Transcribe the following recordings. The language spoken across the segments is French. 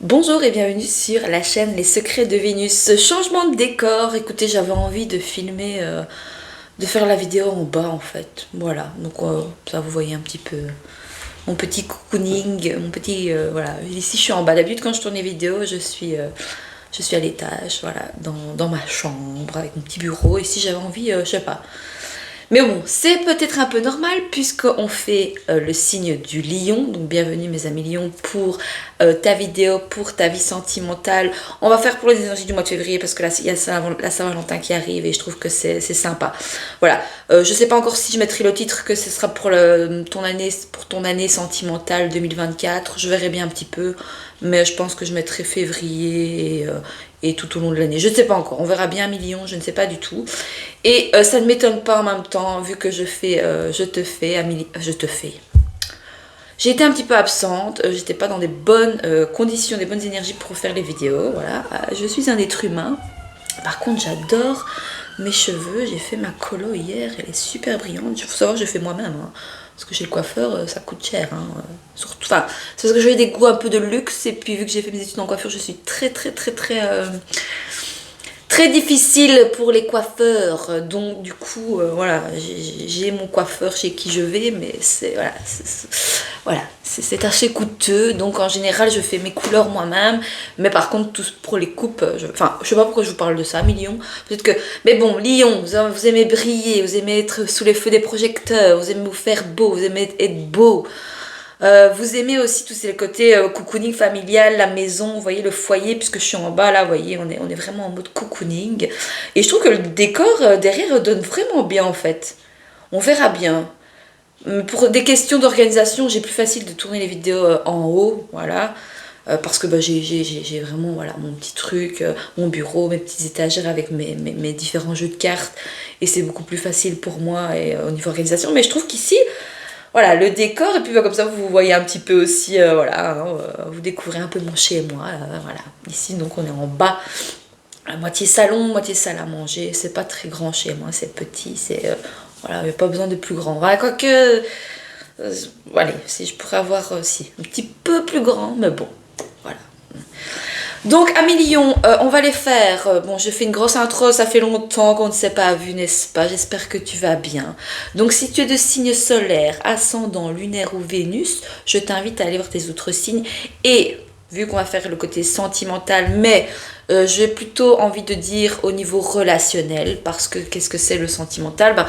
Bonjour et bienvenue sur la chaîne Les Secrets de Vénus. Changement de décor, écoutez, j'avais envie de filmer, de faire la vidéo en bas en fait. Voilà, donc ça vous voyez un petit peu mon petit cocooning, mon petit, voilà. Ici je suis en bas, d'habitude quand je tourne les vidéos, je suis à l'étage, voilà, dans ma chambre avec mon petit bureau. Ici j'avais envie, je sais pas. Mais bon, c'est peut-être un peu normal puisqu'on fait le signe du lion. Donc bienvenue mes amis lions pour ta vidéo, pour ta vie sentimentale. On va faire pour les énergies du mois de février parce que là il y a la Saint-Valentin qui arrive et je trouve que c'est sympa. Voilà, je sais pas encore si je mettrai le titre que ce sera pour ton année sentimentale 2024. Je verrai bien un petit peu, mais je pense que je mettrai février et tout au long de l'année. Je ne sais pas encore, on verra bien million, je ne sais pas du tout. Et ça ne m'étonne pas en même temps, vu que je te fais, Amélie, je te fais. J'ai été un petit peu absente, j'étais pas dans des bonnes conditions, des bonnes énergies pour faire les vidéos, voilà. Je suis un être humain. Par contre, j'adore mes cheveux, j'ai fait ma colo hier, elle est super brillante. Il faut savoir que je fais moi-même, hein, parce que chez le coiffeur, ça coûte cher. Hein, surtout, enfin, c'est parce que j'ai des goûts un peu de luxe, et puis vu que j'ai fait mes études en coiffure, je suis très difficile pour les coiffeurs, donc du coup voilà, j'ai mon coiffeur chez qui je vais, mais c'est assez coûteux, donc en général je fais mes couleurs moi-même, mais par contre tout pour les coupes, enfin je sais pas pourquoi je vous parle de ça, Lion, peut-être que, mais bon, Lion, vous aimez briller, vous aimez être sous les feux des projecteurs, vous aimez vous faire beau, vous aimez être beau. Vous aimez aussi tous ces côtés cocooning familial, la maison, vous voyez le foyer, puisque je suis en bas là, vous voyez, on est vraiment en mode cocooning. Et je trouve que le décor derrière donne vraiment bien en fait. On verra bien. Pour des questions d'organisation, j'ai plus facile de tourner les vidéos en haut, voilà. Parce que bah, j'ai vraiment voilà, mon petit truc, mon bureau, mes petites étagères avec mes différents jeux de cartes. Et c'est beaucoup plus facile pour moi et, au niveau organisation. Mais je trouve qu'ici, voilà, le décor, et puis bah, comme ça vous voyez un petit peu aussi, voilà, hein, vous découvrez un peu mon chez-moi, voilà. Ici, donc on est en bas, à moitié salon, moitié salle à manger, c'est pas très grand chez moi, c'est petit, voilà, il n'y a pas besoin de plus grand. Voilà, quoique, allez, si je pourrais avoir aussi un petit peu plus grand, mais bon, voilà. Donc, Amélion, on va les faire. Bon, j'ai fait une grosse intro, ça fait longtemps qu'on ne s'est pas vu, n'est-ce pas? J'espère que tu vas bien. Donc, si tu es de signe solaire, ascendant, lunaire ou Vénus, je t'invite à aller voir tes autres signes. Et, vu qu'on va faire le côté sentimental, mais j'ai plutôt envie de dire au niveau relationnel, parce que qu'est-ce que c'est le sentimental? Ben,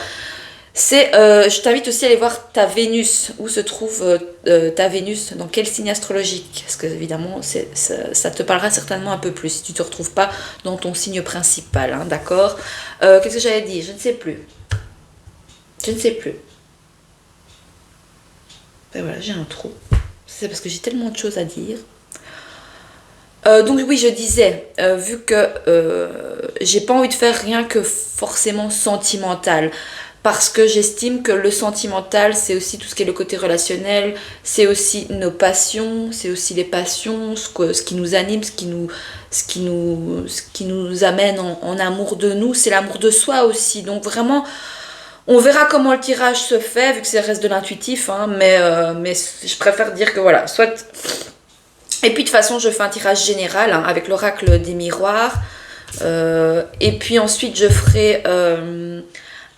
je t'invite aussi à aller voir ta Vénus, où se trouve ta Vénus, dans quel signe astrologique, parce que évidemment ça te parlera certainement un peu plus si tu ne te retrouves pas dans ton signe principal, hein, d'accord. Qu'est-ce que j'avais dit? Je ne sais plus. Je ne sais plus. Ben voilà, j'ai un trou. C'est parce que j'ai tellement de choses à dire. Donc oui, je disais, vu que j'ai pas envie de faire rien que forcément sentimental, parce que j'estime que le sentimental, c'est aussi tout ce qui est le côté relationnel, c'est aussi nos passions, c'est aussi les passions, ce qui nous anime, ce qui nous amène en amour de nous, c'est l'amour de soi aussi. Donc vraiment, on verra comment le tirage se fait, vu que ça reste de l'intuitif, hein, mais je préfère dire que voilà, soit... Et puis de toute façon, je fais un tirage général, hein, avec l'oracle des miroirs. Et puis ensuite, je ferai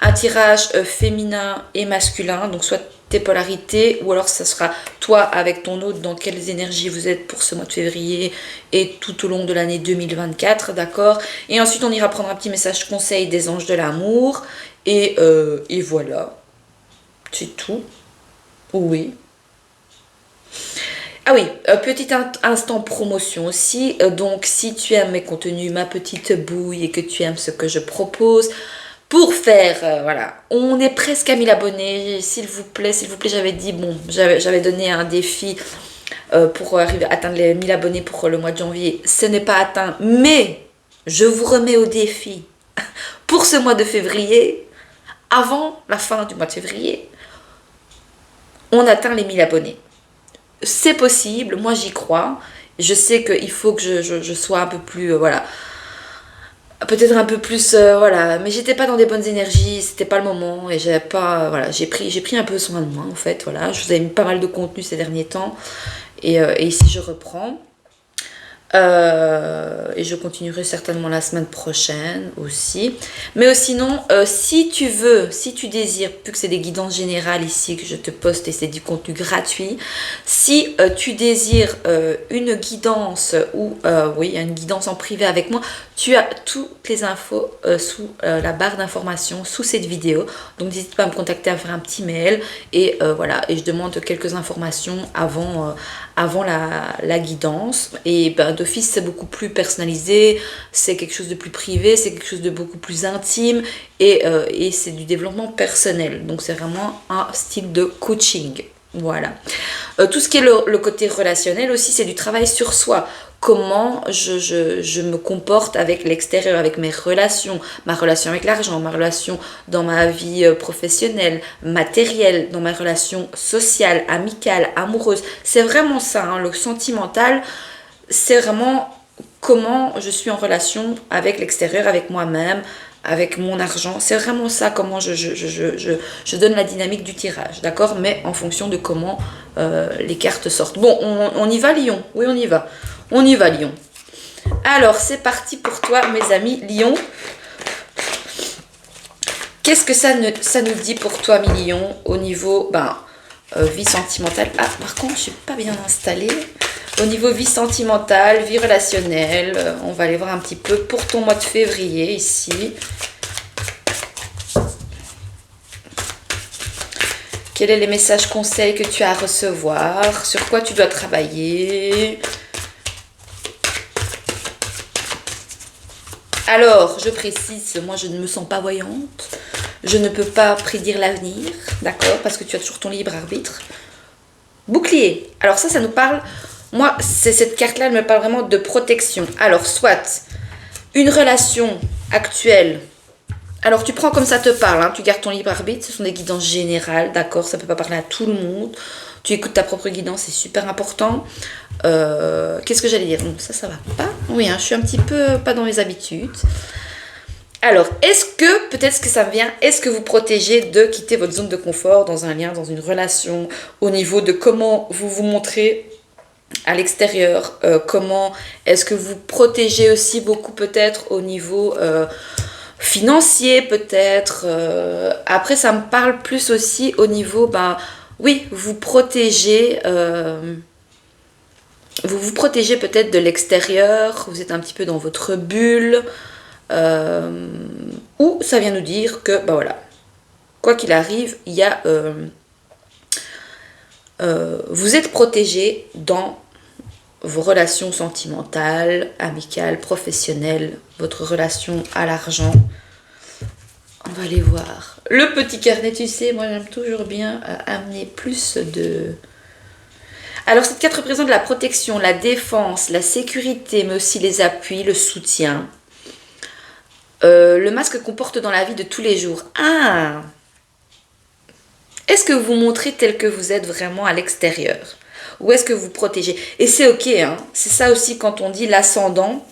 un tirage féminin et masculin, donc soit tes polarités, ou alors ça sera toi avec ton autre, dans quelles énergies vous êtes pour ce mois de février et tout au long de l'année 2024, d'accord. Et ensuite, on ira prendre un petit message conseil des anges de l'amour. Et voilà, c'est tout. Oui. Ah oui, petit instant promotion aussi. Donc, si tu aimes mes contenus, ma petite bouille, et que tu aimes ce que je propose, pour faire, voilà, on est presque à 1000 abonnés. S'il vous plaît, j'avais dit, bon, j'avais donné un défi pour arriver à atteindre les 1000 abonnés pour le mois de janvier. Ce n'est pas atteint, mais je vous remets au défi pour ce mois de février. Avant la fin du mois de février, on atteint les 1000 abonnés. C'est possible, moi j'y crois. Je sais qu'il faut que je sois un peu plus, voilà, peut-être un peu plus, voilà, mais j'étais pas dans des bonnes énergies, c'était pas le moment et j'avais pas, voilà, j'ai pris un peu soin de moi en fait, voilà. Je vous avais mis pas mal de contenu ces derniers temps et ici je reprends. Et je continuerai certainement la semaine prochaine aussi. Mais sinon, si tu veux, si tu désires, vu que c'est des guidances générales ici que je te poste et c'est du contenu gratuit, si tu désires une guidance ou oui, une guidance en privé avec moi, tu as toutes les infos sous la barre d'informations, sous cette vidéo. Donc n'hésite pas à me contacter, à faire un petit mail et voilà, et je demande quelques informations avant la guidance. Et ben, d'office, c'est beaucoup plus personnalisé, c'est quelque chose de plus privé, c'est quelque chose de beaucoup plus intime et c'est du développement personnel. Donc c'est vraiment un style de coaching. Voilà. Tout ce qui est le côté relationnel aussi, c'est du travail sur soi. Comment je me comporte avec l'extérieur, avec mes relations, ma relation avec l'argent, ma relation dans ma vie professionnelle, matérielle, dans ma relation sociale, amicale, amoureuse. C'est vraiment ça, hein, le sentimental, c'est vraiment comment je suis en relation avec l'extérieur, avec moi-même, avec mon argent. C'est vraiment ça, comment je donne la dynamique du tirage, d'accord? Mais en fonction de comment les cartes sortent. Bon, on y va, Lion? Oui, on y va. On y va, Lion. Alors, c'est parti pour toi, mes amis. Lion, qu'est-ce que ça nous dit pour toi, mi Lion, au niveau vie sentimentale? Ah, par contre, je ne suis pas bien installée. Au niveau vie sentimentale, vie relationnelle, on va aller voir un petit peu pour ton mois de février, ici. Quels sont les messages conseils que tu as à recevoir? Sur quoi tu dois travailler? Alors, je précise, moi je ne me sens pas voyante. Je ne peux pas prédire l'avenir, d'accord? Parce que tu as toujours ton libre arbitre. Bouclier. Alors ça nous parle... Moi, cette carte-là, elle me parle vraiment de protection. Alors, soit une relation actuelle. Alors, tu prends comme ça te parle, hein, tu gardes ton libre arbitre. Ce sont des guidances générales, d'accord? Ça ne peut pas parler à tout le monde. Tu écoutes ta propre guidance, c'est super important. Qu'est-ce que j'allais dire? Donc ça va pas. Oui, hein, je suis un petit peu pas dans mes habitudes. Alors, est-ce que, peut-être que ça me vient, est-ce que vous protégez de quitter votre zone de confort dans un lien, dans une relation, au niveau de comment vous vous montrez à l'extérieur, comment est-ce que vous protégez aussi beaucoup peut-être au niveau financier peut-être, après ça me parle plus aussi au niveau, oui, vous protégez peut-être de l'extérieur, vous êtes un petit peu dans votre bulle, ou ça vient nous dire que, voilà, quoi qu'il arrive, il y a... vous êtes protégé dans vos relations sentimentales, amicales, professionnelles, votre relation à l'argent. On va aller voir. Le petit carnet, tu sais, moi j'aime toujours bien amener plus de... Alors cette carte représente la protection, la défense, la sécurité, mais aussi les appuis, le soutien. Le masque qu'on porte dans la vie de tous les jours. Ah! Est-ce que vous montrez tel que vous êtes vraiment à l'extérieur? Ou est-ce que vous protégez? Et c'est ok, hein. C'est ça aussi quand on dit l'ascendant.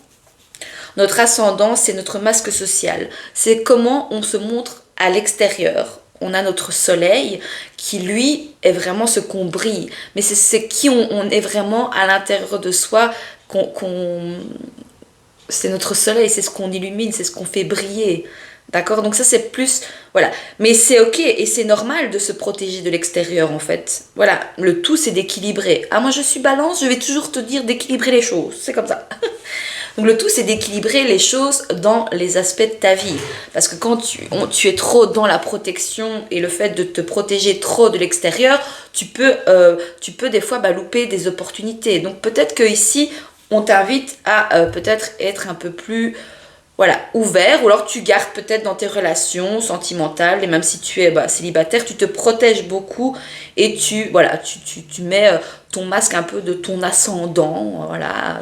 Notre ascendant, c'est notre masque social. C'est comment on se montre à l'extérieur. On a notre soleil qui, lui, est vraiment ce qu'on brille. Mais c'est qui on est vraiment à l'intérieur de soi. C'est notre soleil, c'est ce qu'on illumine, c'est ce qu'on fait briller. D'accord? Donc ça, c'est plus... Voilà. Mais c'est ok et c'est normal de se protéger de l'extérieur, en fait. Voilà. Le tout, c'est d'équilibrer. Ah, moi, je suis balance, je vais toujours te dire d'équilibrer les choses. C'est comme ça. Donc le tout, c'est d'équilibrer les choses dans les aspects de ta vie. Parce que quand tu es trop dans la protection et le fait de te protéger trop de l'extérieur, tu peux des fois louper des opportunités. Donc peut-être qu'ici, on t'invite à peut-être être un peu plus... Voilà, ouvert, ou alors tu gardes peut-être dans tes relations sentimentales, et même si tu es célibataire, tu te protèges beaucoup et tu mets ton masque un peu de ton ascendant, voilà.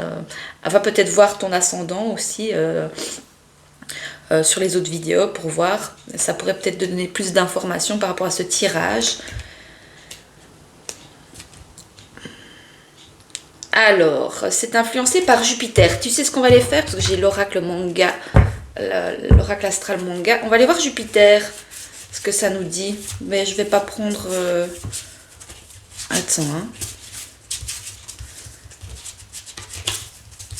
On va peut-être voir ton ascendant aussi sur les autres vidéos pour voir, ça pourrait peut-être te donner plus d'informations par rapport à ce tirage. Alors, c'est influencé par Jupiter. Tu sais ce qu'on va aller faire? Parce que j'ai l'oracle manga, l'oracle astral manga. On va aller voir Jupiter, ce que ça nous dit. Mais je vais pas prendre... Attends, hein.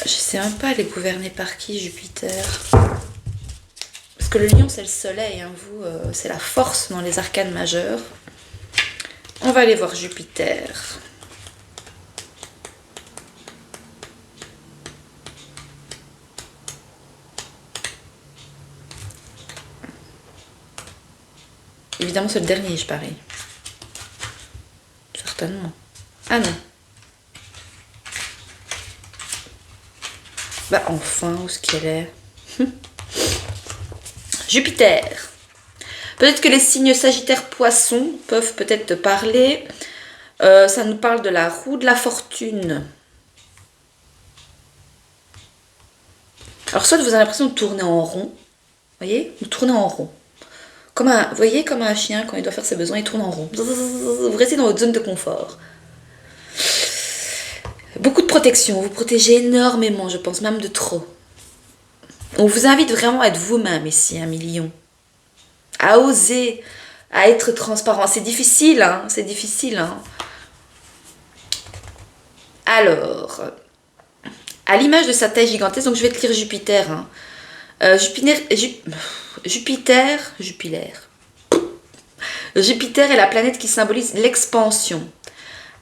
Je sais même pas, elle est gouvernée par qui, Jupiter? Parce que le lion, c'est le soleil, hein, vous, c'est la force dans les arcanes majeures. On va aller voir Jupiter. Évidemment, c'est le dernier, je parie. Certainement. Ah non. Bah enfin, où est-ce qu'elle est? Jupiter. Peut-être que les signes Sagittaire Poisson peuvent peut-être te parler. Ça nous parle de la roue de la fortune. Alors soit vous avez l'impression de tourner en rond. Vous voyez? De tourner en rond. Comme un, vous voyez, comme un chien, quand il doit faire ses besoins, il tourne en rond. Vous restez dans votre zone de confort. Beaucoup de protection. Vous protégez énormément, je pense, même de trop. On vous invite vraiment à être vous-même ici, 1 million. À oser, à être transparent. C'est difficile, hein. C'est difficile, hein. Alors, à l'image de sa taille gigantesque, donc je vais te lire Jupiter, hein. Jupiter est la planète qui symbolise l'expansion.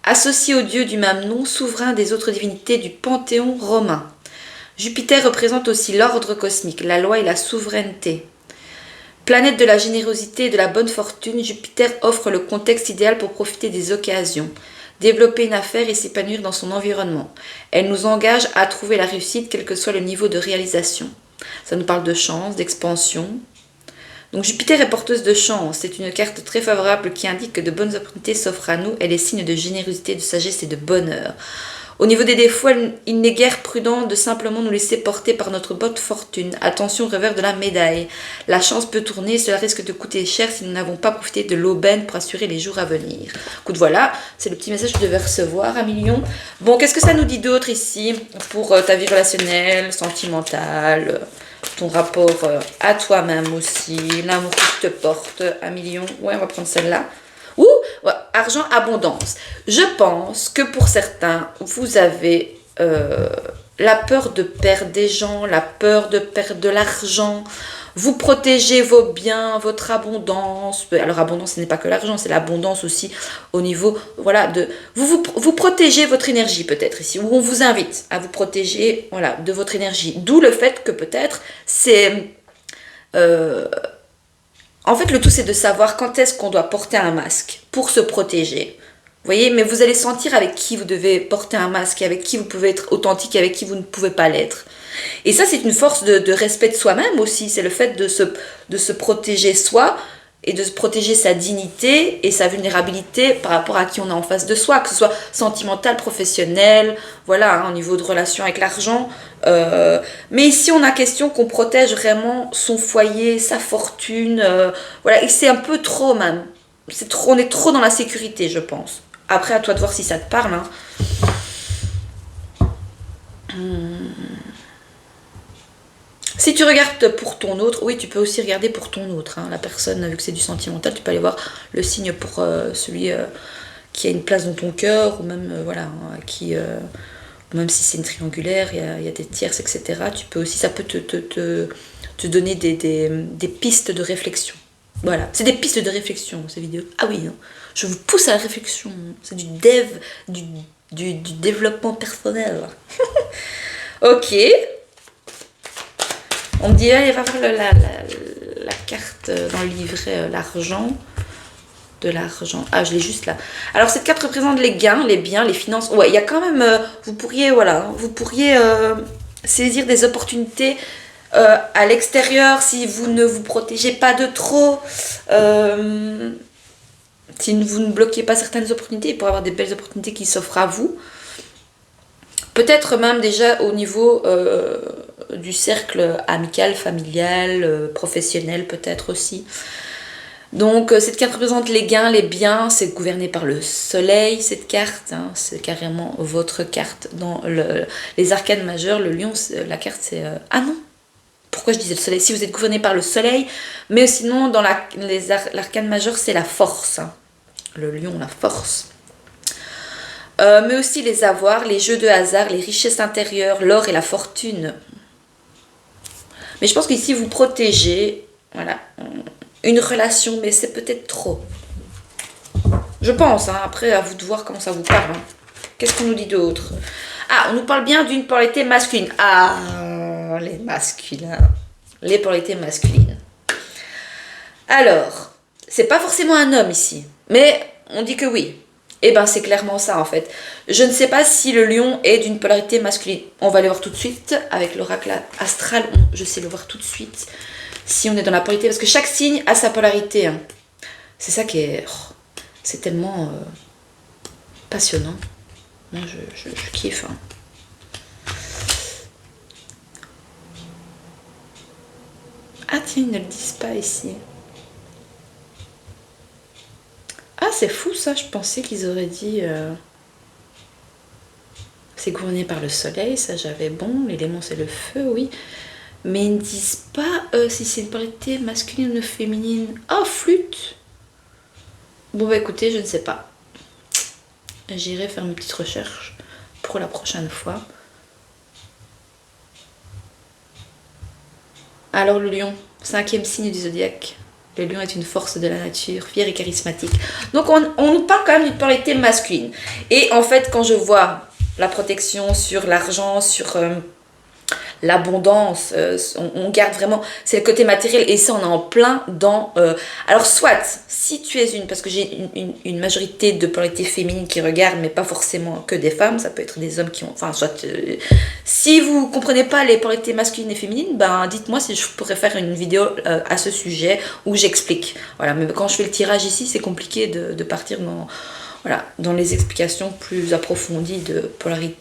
Associé au dieu du même nom, souverain des autres divinités du panthéon romain. Jupiter représente aussi l'ordre cosmique, la loi et la souveraineté. Planète de la générosité et de la bonne fortune, Jupiter offre le contexte idéal pour profiter des occasions, développer une affaire et s'épanouir dans son environnement. Elle nous engage à trouver la réussite quel que soit le niveau de réalisation. Ça nous parle de chance, d'expansion. Donc Jupiter est porteuse de chance. C'est une carte très favorable qui indique que de bonnes opportunités s'offrent à nous. Elle est signe de générosité, de sagesse et de bonheur. Au niveau des défauts, il n'est guère prudent de simplement nous laisser porter par notre bonne fortune. Attention au revers de la médaille. La chance peut tourner, cela risque de coûter cher si nous n'avons pas profité de l'aubaine pour assurer les jours à venir. Écoute, voilà, c'est le petit message que je devais recevoir, 1 million. Bon, qu'est-ce que ça nous dit d'autre ici pour ta vie relationnelle, sentimentale, ton rapport à toi-même aussi, l'amour que tu te portes, 1 million. Ouais, on va prendre celle-là. Ou ouais, argent, abondance. Je pense que pour certains, vous avez la peur de perdre des gens, la peur de perdre de l'argent. Vous protégez vos biens, votre abondance. Alors abondance, ce n'est pas que l'argent, c'est l'abondance aussi au niveau, voilà, de... Vous protégez votre énergie peut-être ici, ou on vous invite à vous protéger, voilà, de votre énergie. D'où le fait que peut-être c'est... En fait, le tout, c'est de savoir quand est-ce qu'on doit porter un masque pour se protéger. Vous voyez, mais vous allez sentir avec qui vous devez porter un masque, avec qui vous pouvez être authentique, avec qui vous ne pouvez pas l'être. Et ça, c'est une force de respect de soi-même aussi. C'est le fait de se protéger soi et de se protéger sa dignité et sa vulnérabilité par rapport à qui on est en face de soi, que ce soit sentimental, professionnel, voilà, hein, au niveau de relation avec l'argent. Mais ici, on a question qu'on protège vraiment son foyer, sa fortune, voilà, et c'est un peu trop même. C'est trop, on est trop dans la sécurité, je pense. Après, à toi de voir si ça te parle. Hein. Si tu regardes pour ton autre, oui, tu peux aussi regarder pour ton autre. Hein. La personne, vu que c'est du sentimental, tu peux aller voir le signe pour celui qui a une place dans ton cœur, ou même, voilà, hein, qui, même si c'est une triangulaire, il y a des tierces, etc. Tu peux aussi, ça peut te donner des pistes de réflexion. Voilà, c'est des pistes de réflexion, ces vidéos. Ah oui, hein. Je vous pousse à la réflexion. C'est du développement personnel. Ok. On me dit, il va voir la carte dans le livret, l'argent. De l'argent. Ah, je l'ai juste là. Alors, cette carte représente les gains, les biens, les finances. Ouais, il y a quand même, vous pourriez, voilà, vous pourriez saisir des opportunités à l'extérieur si vous ne vous protégez pas de trop. Si vous ne bloquez pas certaines opportunités, il pourrait y avoir des belles opportunités qui s'offrent à vous. Peut-être même déjà au niveau du cercle amical, familial, professionnel peut-être aussi. Donc cette carte représente les gains, les biens, c'est gouverné par le soleil cette carte, hein, c'est carrément votre carte. Dans les arcanes majeures, le lion, la carte c'est... Ah non, pourquoi je disais le soleil? Si vous êtes gouverné par le soleil, mais sinon dans l'arcane majeure c'est la force, hein. Le lion, la force. Mais aussi les avoirs, les jeux de hasard, les richesses intérieures, l'or et la fortune. Mais je pense qu'ici, vous protégez, voilà, une relation, mais c'est peut-être trop. Je pense, hein, après, à vous de voir comment ça vous parle. Hein. Qu'est-ce qu'on nous dit d'autre? Ah, on nous parle bien d'une polarité masculine. Ah, les masculins. Les polarités masculines. Alors, c'est pas forcément un homme ici, mais on dit que oui. Eh ben, c'est clairement ça, en fait. Je ne sais pas si le lion est d'une polarité masculine. On va le voir tout de suite avec l'oracle astral. Je sais le voir tout de suite si on est dans la polarité, parce que chaque signe a sa polarité. Hein. C'est ça qui est... Oh, c'est tellement passionnant. Moi, je kiffe. Hein. Ah tiens, ils ne le disent pas ici. Ah, c'est fou ça, je pensais qu'ils auraient dit... C'est gouverné par le soleil, ça j'avais bon, l'élément c'est le feu, oui. Mais ils ne disent pas si c'est une polarité masculine ou féminine. Ah, flûte. Bon bah écoutez, je ne sais pas. J'irai faire une petite recherche pour la prochaine fois. Alors le lion, 5e signe du zodiaque. Le lion est une force de la nature, fière et charismatique. Donc on nous parle quand même d'une polarité masculine. Et en fait, quand je vois la protection sur l'argent, sur l'abondance, on garde vraiment, c'est le côté matériel, et ça on est en plein dans... alors soit, si tu es parce que j'ai une majorité de polarités féminines qui regardent, mais pas forcément que des femmes, ça peut être des hommes qui ont... Enfin, soit, si vous comprenez pas les polarités masculines et féminines, ben dites-moi si je pourrais faire une vidéo à ce sujet où j'explique. Voilà, mais quand je fais le tirage ici, c'est compliqué de partir dans... Voilà, dans les explications plus approfondies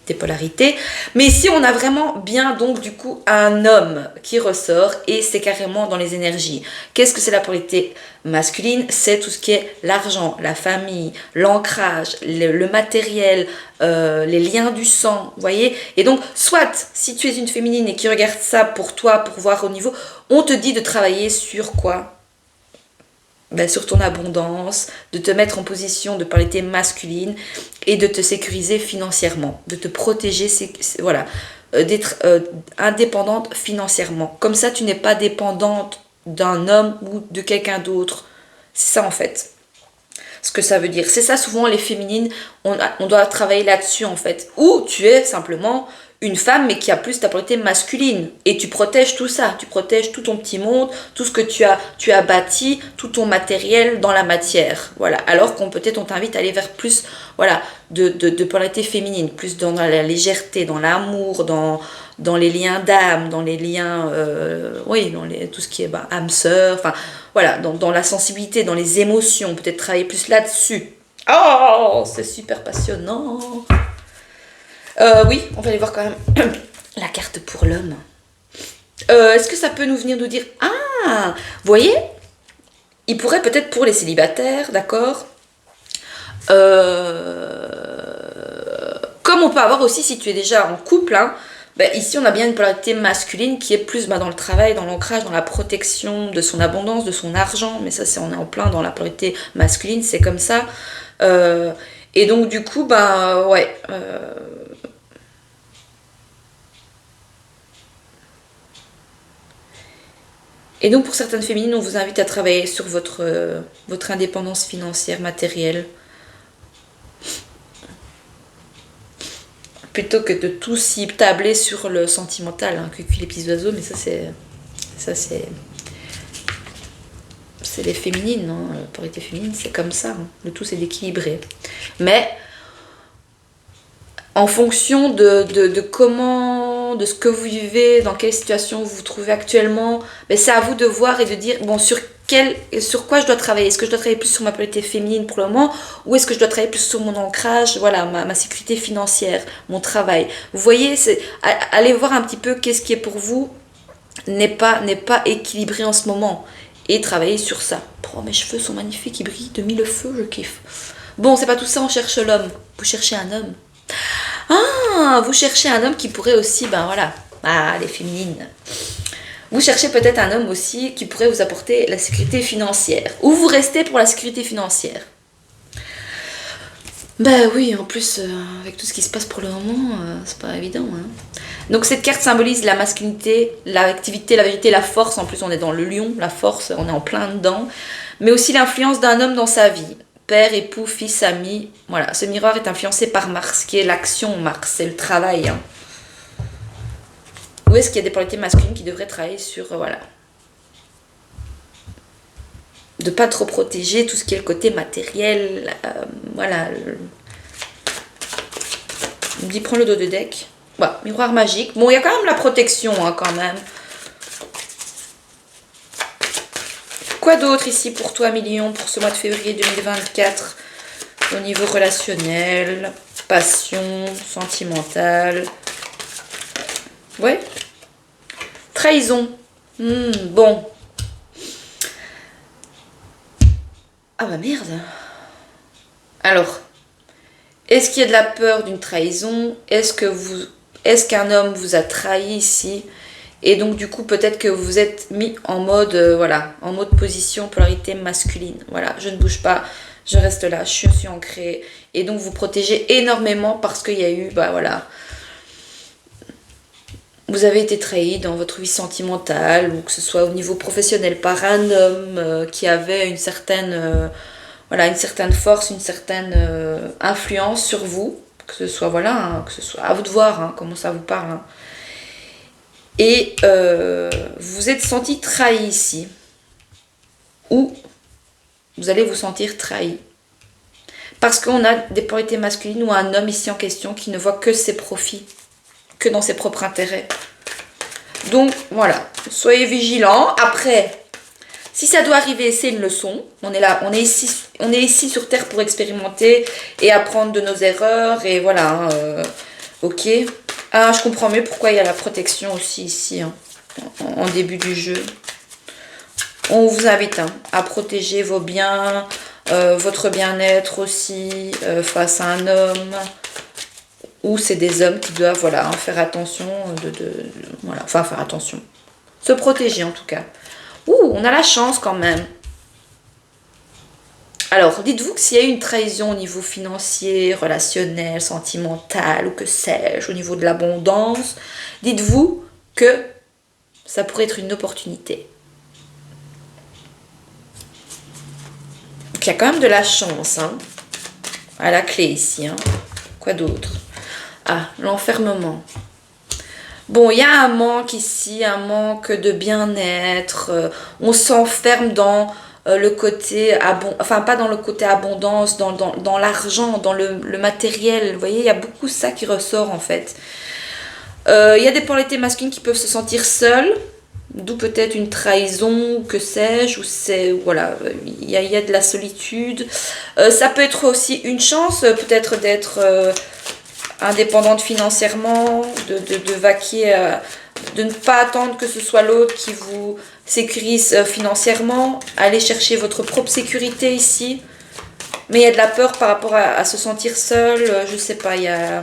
des polarités. Mais ici, on a vraiment bien, donc, du coup, un homme qui ressort et c'est carrément dans les énergies. Qu'est-ce que c'est la polarité masculine? C'est tout ce qui est l'argent, la famille, l'ancrage, le matériel, les liens du sang, vous voyez? Et donc, soit, si tu es une féminine et qui regarde ça pour toi, pour voir au niveau, on te dit de travailler sur quoi? Ben, sur ton abondance, de te mettre en position de polarité masculine et de te sécuriser financièrement, de te protéger, voilà, d'être indépendante financièrement. Comme ça, tu n'es pas dépendante d'un homme ou de quelqu'un d'autre. C'est ça en fait. Ce que ça veut dire. C'est ça souvent les féminines, on doit travailler là-dessus en fait. Ou tu es simplement une femme mais qui a plus ta polarité masculine et tu protèges tout ça, tu protèges tout ton petit monde, tout ce que tu as bâti, tout ton matériel dans la matière, voilà. Alors qu'on peut-être on t'invite à aller vers plus, voilà, de polarité féminine, plus dans la légèreté, dans l'amour, dans les liens d'âme, dans les liens, oui, dans tout ce qui est âme sœur, enfin voilà, dans la sensibilité, dans les émotions, peut-être travailler plus là-dessus. Oh, c'est super passionnant. Oui, on va aller voir quand même la carte pour l'homme. Est-ce que ça peut nous venir nous dire... Ah, vous voyez, il pourrait peut-être pour les célibataires, d'accord, comme on peut avoir aussi si tu es déjà en couple, hein, ben ici on a bien une polarité masculine qui est plus dans le travail, dans l'ancrage, dans la protection de son abondance, de son argent, mais ça c'est on est en plein dans la polarité masculine, c'est comme ça. Et donc du coup, ben ouais... Et donc pour certaines féminines, on vous invite à travailler sur votre indépendance financière, matérielle. Plutôt que de tout s'y tabler sur le sentimental, hein, que les petits oiseaux, mais ça c'est les féminines, hein. La polarité féminine, c'est comme ça, hein. Le tout c'est d'équilibrer. Mais en fonction de comment, de ce que vous vivez, dans quelle situation vous vous trouvez actuellement, ben c'est à vous de voir et de dire, bon, sur quoi je dois travailler. Est-ce que je dois travailler plus sur ma polarité féminine pour le moment, ou est-ce que je dois travailler plus sur mon ancrage, voilà, ma sécurité financière, mon travail. Vous voyez, allez voir un petit peu qu'est-ce qui est pour vous n'est pas équilibré en ce moment, et travailler sur ça. Oh, mes cheveux sont magnifiques, ils brillent de mille feux, je kiffe. Bon, c'est pas tout ça, on cherche l'homme. Vous cherchez un homme. Ah, vous cherchez un homme qui pourrait aussi, ben voilà, les féminines. Vous cherchez peut-être un homme aussi qui pourrait vous apporter la sécurité financière. Ou vous restez pour la sécurité financière. Bah oui, en plus, avec tout ce qui se passe pour le moment, c'est pas évident. Hein. Donc cette carte symbolise la masculinité, l'activité, la vérité, la force. En plus, on est dans le lion, la force, on est en plein dedans. Mais aussi l'influence d'un homme dans sa vie. Père, époux, fils, ami. Voilà, ce miroir est influencé par Mars, qui est l'action Mars, c'est le travail. Hein. Où est-ce qu'il y a des polarités masculines qui devraient travailler sur, voilà, de pas trop protéger tout ce qui est le côté matériel, voilà. On me dit prends le dos de deck. Voilà, miroir magique. Bon, il y a quand même la protection, hein, quand même. Quoi d'autre ici pour toi, Million, pour ce mois de février 2024 au niveau relationnel, passion, sentimental. Ouais. Trahison. Bon. Ah bah merde. Alors, est-ce qu'il y a de la peur d'une trahison? Est-ce qu'un homme vous a trahi ici? Et donc du coup peut-être que vous êtes mis en mode voilà, en mode position polarité masculine. Voilà, je ne bouge pas, je reste là, je suis ancrée. Et donc vous protégez énormément parce qu'il y a eu, bah voilà, vous avez été trahi dans votre vie sentimentale ou que ce soit au niveau professionnel par un homme qui avait une certaine voilà, une certaine force, une certaine influence sur vous, que ce soit voilà, hein, que ce soit à vous de voir hein, comment ça vous parle. Hein. Et vous vous êtes senti trahi ici, ou vous allez vous sentir trahi. Parce qu'on a des polarités masculines ou un homme ici en question qui ne voit que ses profits, que dans ses propres intérêts. Donc voilà, soyez vigilants. Après, si ça doit arriver, c'est une leçon. On est là, on est ici sur Terre pour expérimenter et apprendre de nos erreurs. Et voilà, ok. Ah, je comprends mieux pourquoi il y a la protection aussi ici, hein, en début du jeu. On vous invite hein, à protéger vos biens, votre bien-être aussi face à un homme. Ou c'est des hommes qui doivent voilà, faire attention, voilà, enfin faire attention. Se protéger en tout cas. Ouh, on a la chance quand même. Alors, dites-vous que s'il y a eu une trahison au niveau financier, relationnel, sentimental, ou que sais-je, au niveau de l'abondance, dites-vous que ça pourrait être une opportunité. Donc, il y a quand même de la chance, hein, à la clé ici. Hein. Quoi d'autre? Ah, l'enfermement. Bon, il y a un manque ici, un manque de bien-être. On s'enferme dans le côté enfin pas dans le côté abondance, dans l'argent, dans le matériel. Vous voyez, il y a beaucoup ça qui ressort en fait. Il y a des polarités masculines qui peuvent se sentir seuls, d'où peut-être une trahison, ou que sais-je, ou c'est voilà, il y a de la solitude. Ça peut être aussi une chance, peut-être d'être indépendante financièrement, de vaquer, de ne pas attendre que ce soit l'autre qui vous sécurise financièrement, aller chercher votre propre sécurité ici. Mais il y a de la peur par rapport à se sentir seul, je sais pas, il y a...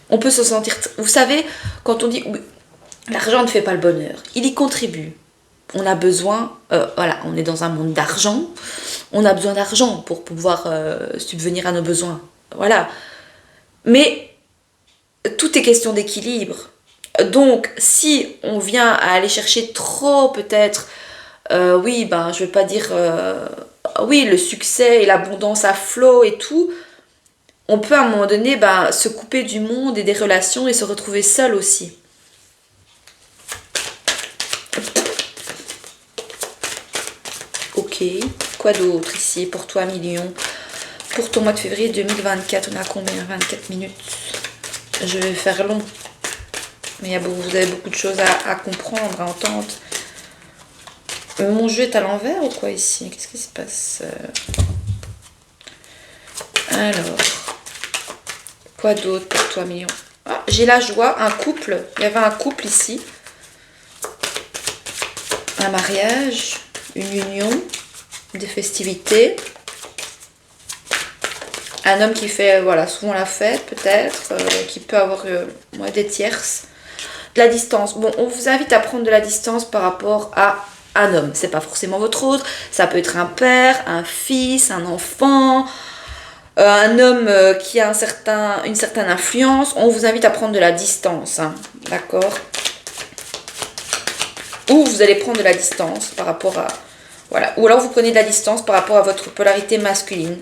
On peut se sentir... Vous savez, quand on dit l'argent ne fait pas le bonheur, il y contribue. On a besoin, voilà, on est dans un monde d'argent, on a besoin d'argent pour pouvoir subvenir à nos besoins. Voilà. Mais tout est question d'équilibre. Donc, si on vient à aller chercher trop, peut-être, oui, ben, je vais pas dire, oui, le succès et l'abondance à flot et tout, on peut à un moment donné ben, se couper du monde et des relations et se retrouver seul aussi. Ok, quoi d'autre ici pour toi, Million? Pour ton mois de février 2024, on a combien? 24 minutes. Je vais faire long. Mais vous avez beaucoup de choses à comprendre, à entendre. Mon jeu est à l'envers ou quoi ici? Qu'est-ce qui se passe? Alors, quoi d'autre pour toi, Million? Ah, j'ai la joie, un couple. Il y avait un couple ici. Un mariage, une union, des festivités. Un homme qui fait voilà, souvent la fête, peut-être, qui peut avoir des tierces. De la distance. Bon, on vous invite à prendre de la distance par rapport à un homme. C'est pas forcément votre autre. Ça peut être un père, un fils, un enfant, un homme qui a une certaine influence. On vous invite à prendre de la distance, hein, d'accord? Ou vous allez prendre de la distance par rapport à... Voilà. Ou alors vous prenez de la distance par rapport à votre polarité masculine.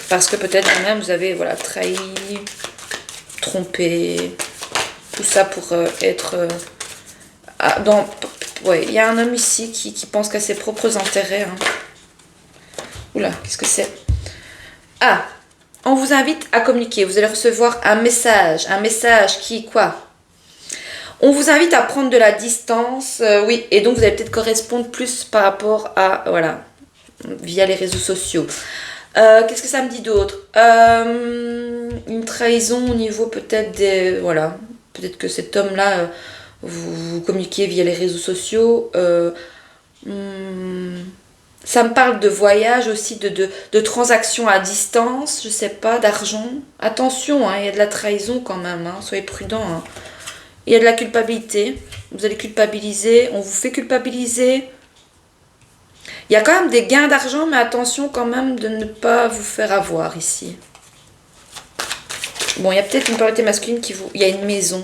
Parce que peut-être vous-même vous avez voilà, trahi, trompé, tout ça pour être... ouais, il y a un homme ici qui pense qu'à ses propres intérêts. Hein. Oula, qu'est-ce que c'est? Ah, on vous invite à communiquer. Vous allez recevoir un message qui, quoi? On vous invite à prendre de la distance, oui, et donc vous allez peut-être correspondre plus par rapport à, voilà, via les réseaux sociaux. Qu'est-ce que ça me dit d'autre? Une trahison au niveau peut-être des, voilà, peut-être que cet homme-là, vous communiquez via les réseaux sociaux. Ça me parle de voyage aussi, de transactions à distance, je sais pas, d'argent. Attention, hein, il y a de la trahison quand même, hein, soyez prudents. Hein. Il y a de la culpabilité, vous allez culpabiliser, on vous fait culpabiliser. Il y a quand même des gains d'argent, mais attention quand même de ne pas vous faire avoir ici. Bon, il y a peut-être une polarité masculine qui vous... Il y a une maison.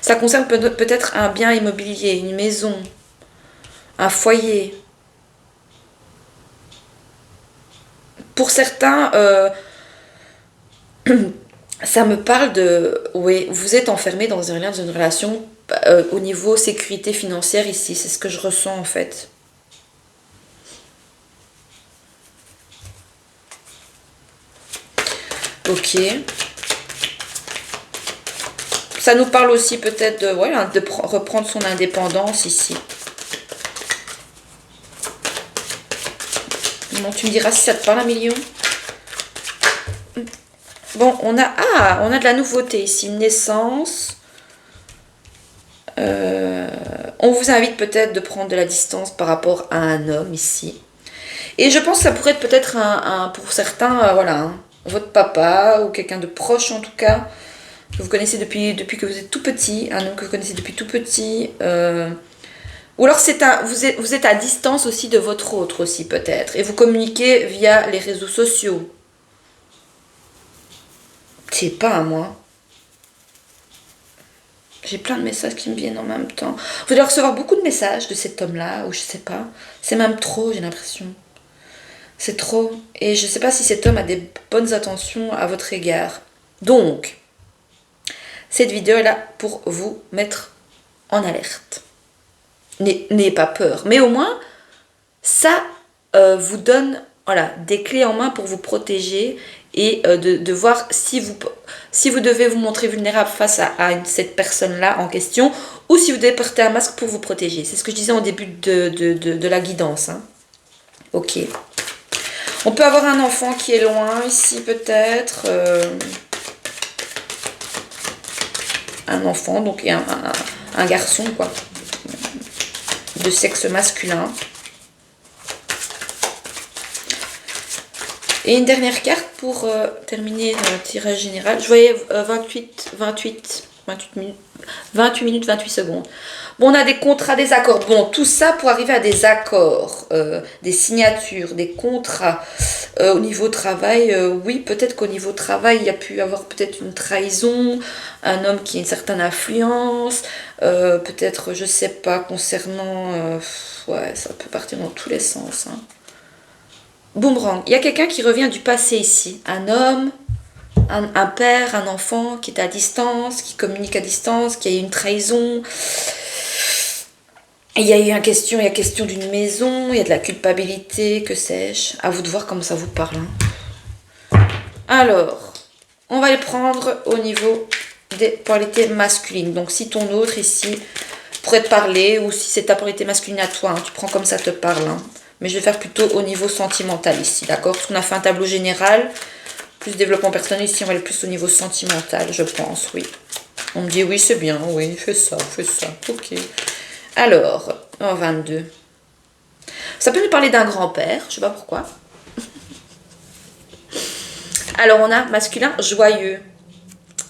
Ça concerne peut-être un bien immobilier, une maison, un foyer. Pour certains, ça me parle de... Oui, vous êtes enfermé dans une relation au niveau sécurité financière ici. C'est ce que je ressens en fait. Ok. Ça nous parle aussi peut-être de, voilà, de reprendre son indépendance ici. Bon, tu me diras si ça te parle, un million. Bon, on a de la nouveauté ici, une naissance. On vous invite peut-être de prendre de la distance par rapport à un homme ici. Et je pense que ça pourrait être peut-être pour certains, voilà, hein, votre papa ou quelqu'un de proche en tout cas, que vous connaissez depuis que vous êtes tout petit, un homme que vous connaissez depuis tout petit. Ou alors vous êtes à distance aussi de votre autre aussi peut-être. Et vous communiquez via les réseaux sociaux. Je sais pas, moi. J'ai plein de messages qui me viennent en même temps. Vous allez recevoir beaucoup de messages de cet homme-là, ou je sais pas. C'est même trop, j'ai l'impression. C'est trop. Et je sais pas si cet homme a des bonnes intentions à votre égard. Donc, cette vidéo est là pour vous mettre en alerte. N'ayez pas peur. Mais au moins, ça vous donne voilà, des clés en main pour vous protéger et de voir si vous devez vous montrer vulnérable face à cette personne-là en question ou si vous devez porter un masque pour vous protéger. C'est ce que je disais au début de la guidance. Hein. Ok. On peut avoir un enfant qui est loin ici peut-être. Un enfant, donc un garçon quoi. De sexe masculin. Et une dernière carte pour terminer le tirage général. Je voyais 28 minutes, 28 secondes. Bon, on a des contrats, des accords. Bon, tout ça pour arriver à des accords, des signatures, des contrats. Au niveau travail, oui, peut-être qu'au niveau travail, il y a pu avoir peut-être une trahison, un homme qui a une certaine influence, peut-être, je sais pas, concernant... ouais, ça peut partir dans tous les sens, hein. Boomerang, il y a quelqu'un qui revient du passé ici. Un homme, un père, un enfant qui est à distance, qui communique à distance, qui a eu une trahison. Il y a eu question d'une maison, il y a de la culpabilité, que sais-je. À vous de voir comment ça vous parle. Hein. Alors, on va les prendre au niveau des polarités masculines. Donc si ton autre ici pourrait te parler, ou si c'est ta polarité masculine à toi, hein, tu prends comme ça te parle. Hein. Mais je vais faire plutôt au niveau sentimental ici, d'accord? Parce qu'on a fait un tableau général, plus développement personnel, ici on va aller plus au niveau sentimental, je pense, oui. On me dit oui, c'est bien, oui, fais ça, ok. Alors, 22. Ça peut nous parler d'un grand-père, je sais pas pourquoi. Alors on a masculin joyeux.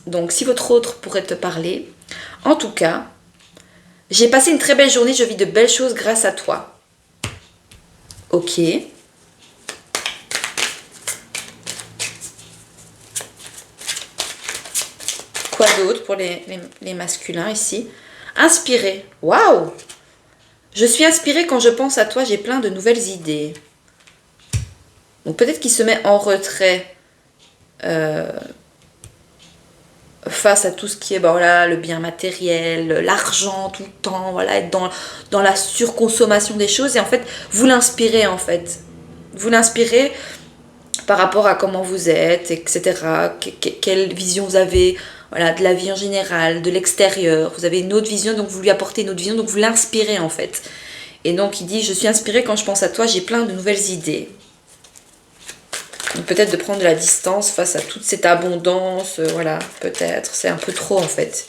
Donc si votre autre pourrait te parler, en tout cas, J'ai passé une très belle journée, je vis de belles choses grâce à toi. Ok. Quoi d'autre pour les masculins ici? Inspiré. Waouh! Je suis inspirée quand je pense à toi, j'ai plein de nouvelles idées. Donc peut-être qu'il se met en retrait face à tout ce qui est voilà, le bien matériel, l'argent tout le temps, voilà, être dans la surconsommation des choses. Et en fait, vous l'inspirez en fait. Vous l'inspirez par rapport à comment vous êtes, etc. Quelle vision vous avez, voilà, de la vie en général, de l'extérieur. Vous avez une autre vision, donc vous lui apportez une autre vision, donc vous l'inspirez en fait. Et donc il dit, je suis inspirée quand je pense à toi, j'ai plein de nouvelles idées. Peut-être de prendre de la distance face à toute cette abondance, voilà, peut-être, c'est un peu trop en fait.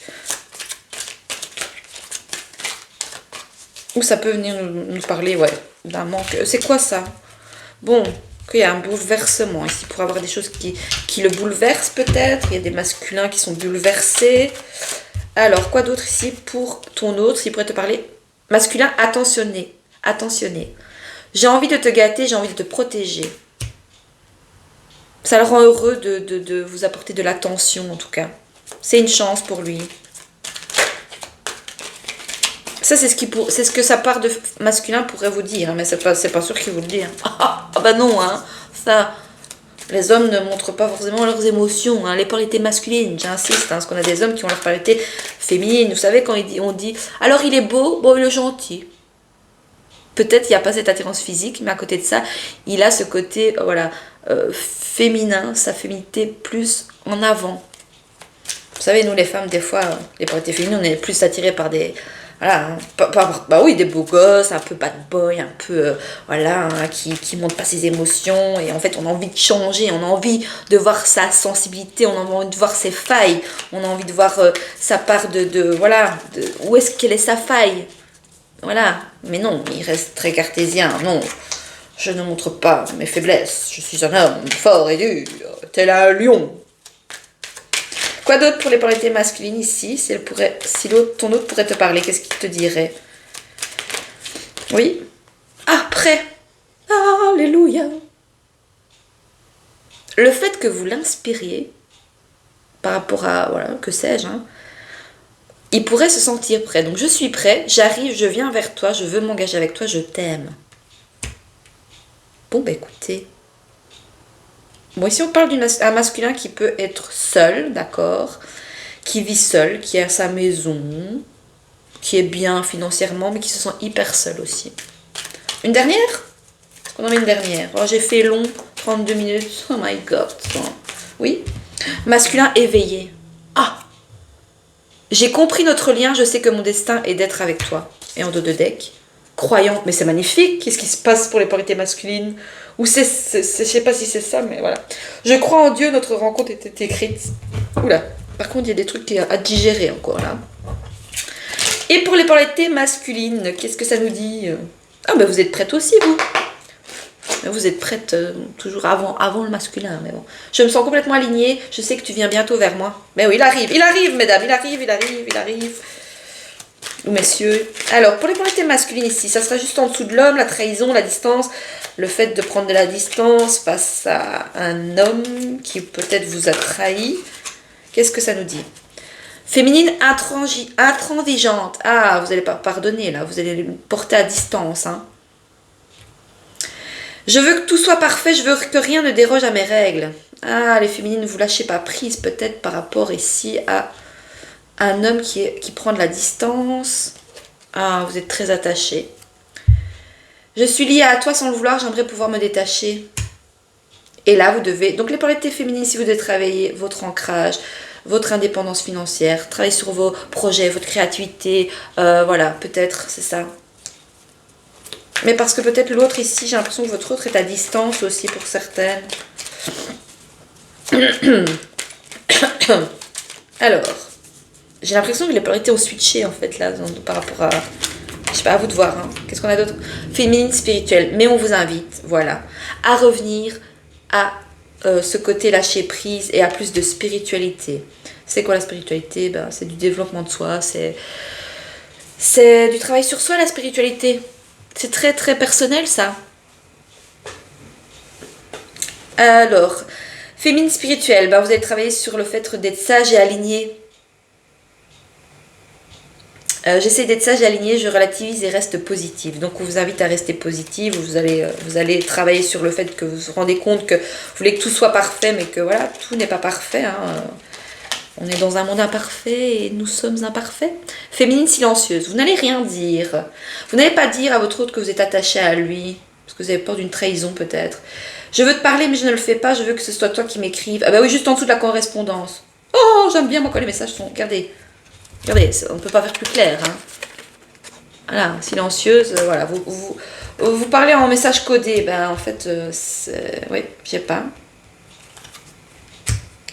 Ou ça peut venir nous parler, ouais, d'un manque. C'est quoi ça? Bon, qu'il y a un bouleversement ici, pour avoir des choses qui le bouleversent peut-être. Il y a des masculins qui sont bouleversés. Alors, quoi d'autre ici pour ton autre, s'il pourrait te parler? Masculin attentionné, attentionné. J'ai envie de te gâter, j'ai envie de te protéger. Ça le rend heureux de vous apporter de l'attention en tout cas. C'est une chance pour lui. Ça, c'est ce que sa part de masculin pourrait vous dire, hein, mais c'est pas sûr qu'il vous le dit. Hein. Ah bah non, hein. Ça, les hommes ne montrent pas forcément leurs émotions. Hein. Les polarités masculines, j'insiste, hein, parce qu'on a des hommes qui ont leur polarité féminine. Vous savez, quand on dit « alors il est beau, bon il est gentil ». Peut-être il n'y a pas cette attirance physique, mais à côté de ça, il a ce côté voilà, féminin, sa féminité plus en avant. Vous savez, nous les femmes, des fois, les polarités féminines, on est plus attirés par des... Voilà, bah oui, des beaux gosses, un peu bad boy, un peu, voilà, hein, qui montrent pas ses émotions, et en fait, on a envie de changer, on a envie de voir sa sensibilité, on a envie de voir ses failles, on a envie de voir sa part voilà, où est-ce qu'elle est sa faille. Voilà, mais non, il reste très cartésien, non, je ne montre pas mes faiblesses, je suis un homme fort et dur, tel un lion. Quoi d'autre pour les polarités masculines ici? Si ton autre pourrait te parler, qu'est-ce qu'il te dirait? Oui? Ah, prêt! Alléluia! Le fait que vous l'inspiriez, par rapport à, voilà, que sais-je, hein, il pourrait se sentir prêt. Donc je suis prêt, j'arrive, je viens vers toi, je veux m'engager avec toi, je t'aime. Bon, bah écoutez. Bon, ici on parle d'un masculin qui peut être seul, d'accord, qui vit seul, qui a sa maison, qui est bien financièrement, mais qui se sent hyper seul aussi. Une dernière? Est-ce qu'on en met une dernière? Oh, j'ai fait long, 32 minutes, oh my god. Oui? Masculin éveillé. Ah! J'ai compris notre lien, je sais que mon destin est d'être avec toi. Et en dos de deck, croyante, mais c'est magnifique, qu'est-ce qui se passe pour les polarités masculines? Ou je sais pas si c'est ça, mais voilà. Je crois en Dieu, notre rencontre était écrite. Oula, par contre, il y a des trucs à digérer encore là. Et pour les polarités masculines, qu'est-ce que ça nous dit? Ah, ben vous êtes prête aussi, vous. Vous êtes prête toujours avant le masculin, mais bon. Je me sens complètement alignée, je sais que tu viens bientôt vers moi. Mais oui, il arrive, mesdames, il arrive. Ou messieurs. Alors, pour les polarités masculines ici, ça sera juste en dessous de l'homme, la trahison, la distance, le fait de prendre de la distance face à un homme qui peut-être vous a trahi. Qu'est-ce que ça nous dit? Féminine intransigeante. Ah, vous n'allez pas pardonner là, vous allez le porter à distance. Hein. Je veux que tout soit parfait, je veux que rien ne déroge à mes règles. Ah, les féminines, vous lâchez pas prise peut-être par rapport ici à un homme qui prend de la distance. Ah, vous êtes très attachés. Je suis liée à toi sans le vouloir, j'aimerais pouvoir me détacher. Et là, vous devez... Donc, les polarités féminines, si vous devez travailler votre ancrage, votre indépendance financière, travailler sur vos projets, votre créativité, voilà, peut-être, c'est ça. Mais parce que peut-être l'autre ici, j'ai l'impression que votre autre est à distance aussi pour certaines. Alors, j'ai l'impression que les polarités ont switché en fait là, par rapport à... Je sais pas, à vous de voir. Hein. Qu'est-ce qu'on a d'autre? Féminine, spirituelle. Mais on vous invite, voilà, à revenir à ce côté lâcher prise et à plus de spiritualité. C'est quoi la spiritualité? Ben, c'est du développement de soi, C'est du travail sur soi, la spiritualité. C'est très très personnel, ça. Alors, féminine spirituelle, bah, vous allez travailler sur le fait d'être sage et aligné. J'essaie d'être sage et aligné, je relativise et reste positive. Donc on vous invite à rester positive, vous allez travailler sur le fait que vous vous rendez compte que vous voulez que tout soit parfait, mais que voilà, tout n'est pas parfait. Hein. On est dans un monde imparfait et nous sommes imparfaits. Féminine silencieuse, vous n'allez rien dire. Vous n'allez pas dire à votre autre que vous êtes attaché à lui, parce que vous avez peur d'une trahison peut-être. Je veux te parler mais je ne le fais pas, je veux que ce soit toi qui m'écrives. Ah bah oui, juste en dessous de la correspondance. Oh, j'aime bien moi quand les messages sont... Regardez. Regardez, on ne peut pas faire plus clair. Hein. Voilà, silencieuse, voilà. Vous parlez en message codé. Ben, en fait, oui, je sais pas.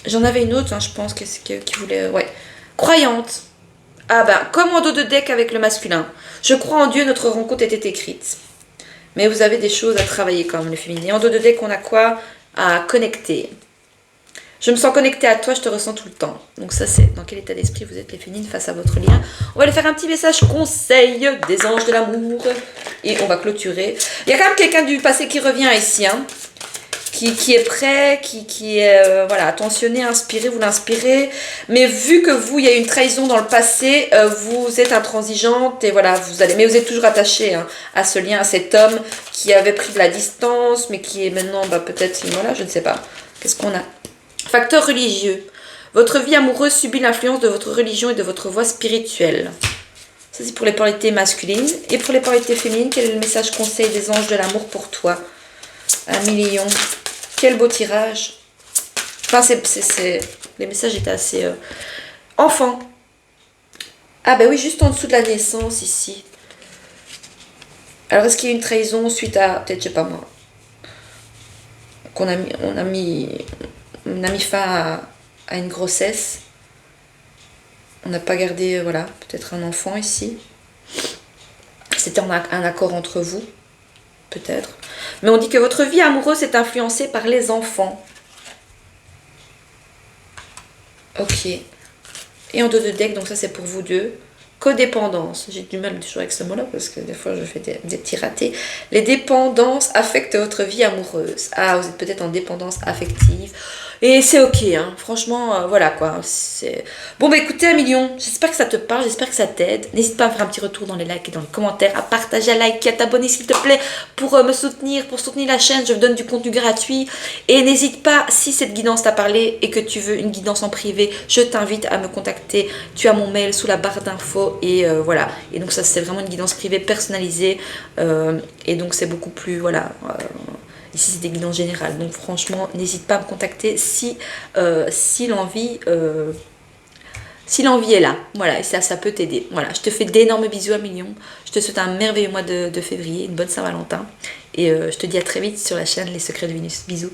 J'en avais une autre, hein, je pense, qui voulait... Ouais. Croyante. Ah ben, comme en dos de deck avec le masculin. Je crois en Dieu, notre rencontre était écrite. Mais vous avez des choses à travailler quand même, le féminin. Et en dos de deck, on a quoi à connecter. Je me sens connectée à toi, je te ressens tout le temps. Donc ça, c'est dans quel état d'esprit vous êtes les féminines face à votre lien. On va aller faire un petit message conseil des anges de l'amour. Et on va clôturer. Il y a quand même quelqu'un du passé qui revient ici. Hein, qui est prêt, qui est voilà, attentionné, inspiré, vous l'inspirez. Mais vu que vous, il y a une trahison dans le passé, vous êtes intransigeante. Et voilà, mais vous êtes toujours attaché hein, à ce lien, à cet homme qui avait pris de la distance. Mais qui est maintenant, bah, peut-être, voilà, je ne sais pas. Qu'est-ce qu'on a? Facteur religieux. Votre vie amoureuse subit l'influence de votre religion et de votre voie spirituelle. Ça, c'est pour les polarités masculines. Et pour les polarités féminines, quel est le message conseil des anges de l'amour pour toi? 1 million. Quel beau tirage. Enfin, les messages étaient assez... Enfant. Ah ben oui, juste en dessous de la naissance, ici. Alors, est-ce qu'il y a une trahison suite à... Peut-être, je sais pas moi. On a mis fin à une grossesse. On n'a pas gardé, voilà, peut-être un enfant ici. C'était un accord entre vous, peut-être. Mais on dit que votre vie amoureuse est influencée par les enfants. Ok. Et en dos de deck, donc ça c'est pour vous deux. Codépendance. J'ai du mal toujours avec ce mot-là parce que des fois je fais des petits ratés. Les dépendances affectent votre vie amoureuse. Ah, vous êtes peut-être en dépendance affective. Et c'est ok, hein. Franchement, voilà quoi. Bon, bah écoutez, 1 million, j'espère que ça te parle, j'espère que ça t'aide. N'hésite pas à me faire un petit retour dans les likes et dans les commentaires, à partager, à liker, à t'abonner s'il te plaît pour me soutenir, pour soutenir la chaîne. Je vous donne du contenu gratuit. Et n'hésite pas, si cette guidance t'a parlé et que tu veux une guidance en privé, je t'invite à me contacter. Tu as mon mail sous la barre d'infos et voilà. Et donc, ça, c'est vraiment une guidance privée personnalisée. Et donc, c'est beaucoup plus, voilà. Ici, c'est des guidances générales. Donc, franchement, n'hésite pas à me contacter si l'envie est là. Voilà, et ça peut t'aider. Voilà, je te fais d'énormes bisous à millions. Je te souhaite un merveilleux mois de février, une bonne Saint-Valentin. Et je te dis à très vite sur la chaîne Les Secrets de Vénus. Bisous.